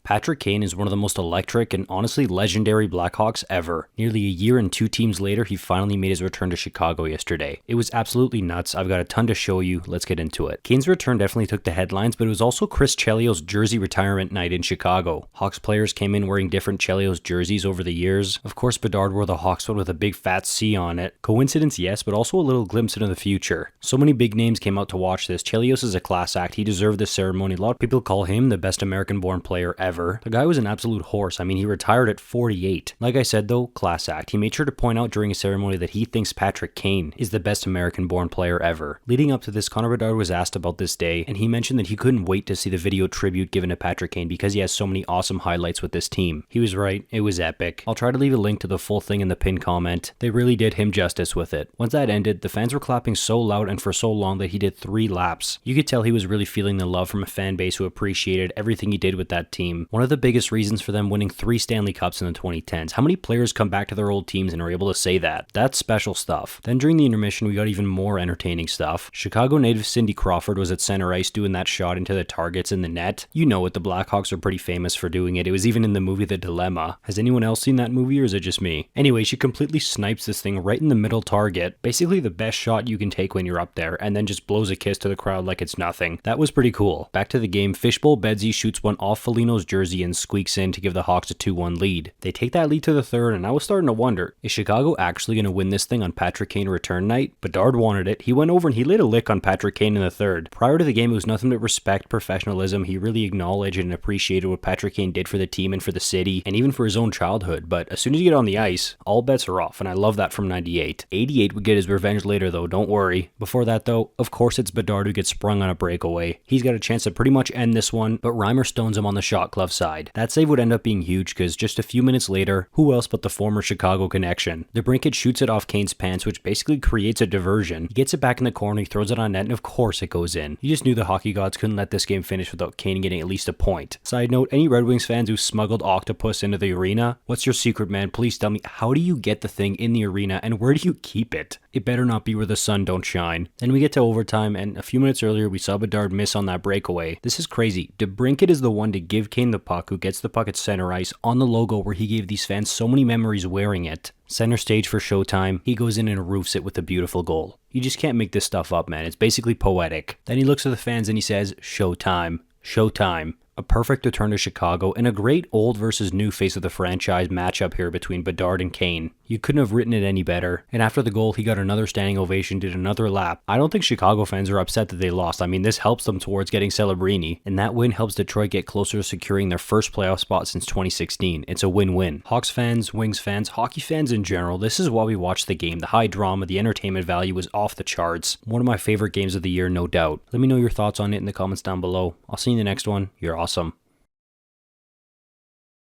Patrick Kane is one of the most electric and honestly legendary Blackhawks ever. Nearly a year and 2 teams later, he finally made his return to Chicago yesterday. It was absolutely nuts. I've got a ton to show you. Let's get into it. Kane's return definitely took the headlines, but it was also Chris Chelios' jersey retirement night in Chicago. Hawks players came in wearing different Chelios jerseys over the years. Of course, Bedard wore the Hawks one with a big fat C on it. Coincidence, yes, but also a little glimpse into the future. So many big names came out to watch this. Chelios is a class act. He deserved this ceremony. A lot of people call him the best American-born player ever. The guy was an absolute horse. I mean, he retired at 48. Like I said though, class act. He made sure to point out during a ceremony that he thinks Patrick Kane is the best American-born player ever. Leading up to this, Connor Bedard was asked about this day, and he mentioned that he couldn't wait to see the video tribute given to Patrick Kane because he has so many awesome highlights with this team. He was right. It was epic. I'll try to leave a link to the full thing in the pinned comment. They really did him justice with it. Once that ended, the fans were clapping so loud and for so long that he did 3 laps. You could tell he was really feeling the love from a fan base who appreciated everything he did with that team. One of the biggest reasons for them winning 3 Stanley Cups in the 2010s. How many players come back to their old teams and are able to say that? That's special stuff. Then during the intermission, we got even more entertaining stuff. Chicago native Cindy Crawford was at center ice doing that shot into the targets in the net. You know it, the Blackhawks are pretty famous for doing it. It was even in the movie The Dilemma. Has anyone else seen that movie or is it just me? Anyway, she completely snipes this thing right in the middle target. Basically the best shot you can take when you're up there, and then just blows a kiss to the crowd like it's nothing. That was pretty cool. Back to the game, Fishbowl Bedsy shoots one off Foligno's jersey and squeaks in to give the Hawks a 2-1 lead. They take that lead to the third, and I was starting to wonder, is Chicago actually going to win this thing on Patrick Kane return night? Bedard wanted it. He went over and he laid a lick on Patrick Kane in the third. Prior to the game, it was nothing but respect, professionalism. He really acknowledged and appreciated what Patrick Kane did for the team and for the city, and even for his own childhood. But as soon as you get on the ice, all bets are off, and I love that from 98. 88 would get his revenge later though, don't worry. Before that though, of course it's Bedard who gets sprung on a breakaway. He's got a chance to pretty much end this one, but Reimer stones him on the shot glove side. That save would end up being huge because just a few minutes later, who else but the former Chicago connection? DeBrincat shoots it off Kane's pants, which basically creates a diversion. He gets it back in the corner, he throws it on net, and of course it goes in. You just knew the hockey gods couldn't let this game finish without Kane getting at least a point. Side note, any Red Wings fans who smuggled octopus into the arena, what's your secret, man? Please tell me, how do you get the thing in the arena and where do you keep it? It better not be where the sun don't shine. Then we get to overtime, and a few minutes earlier we saw Bedard miss on that breakaway. This is crazy. DeBrincat is the one to give Kane the puck, who gets the puck at center ice on the logo where he gave these fans so many memories wearing it. Center stage for Showtime, he goes in and roofs it with a beautiful goal. You just can't make this stuff up, man. It's basically poetic. Then he looks at the fans and he says, Showtime, Showtime. A perfect return to Chicago, and a great old versus new face of the franchise matchup here between Bedard and Kane. You couldn't have written it any better. And after the goal, he got another standing ovation, did another lap. I don't think Chicago fans are upset that they lost. I mean, this helps them towards getting Celebrini, and that win helps Detroit get closer to securing their first playoff spot since 2016. It's a win-win. Hawks fans, Wings fans, hockey fans in general, this is why we watch the game. The high drama, the entertainment value was off the charts. One of my favorite games of the year, no doubt. Let me know your thoughts on it in the comments down below. I'll see you in the next one. You're awesome.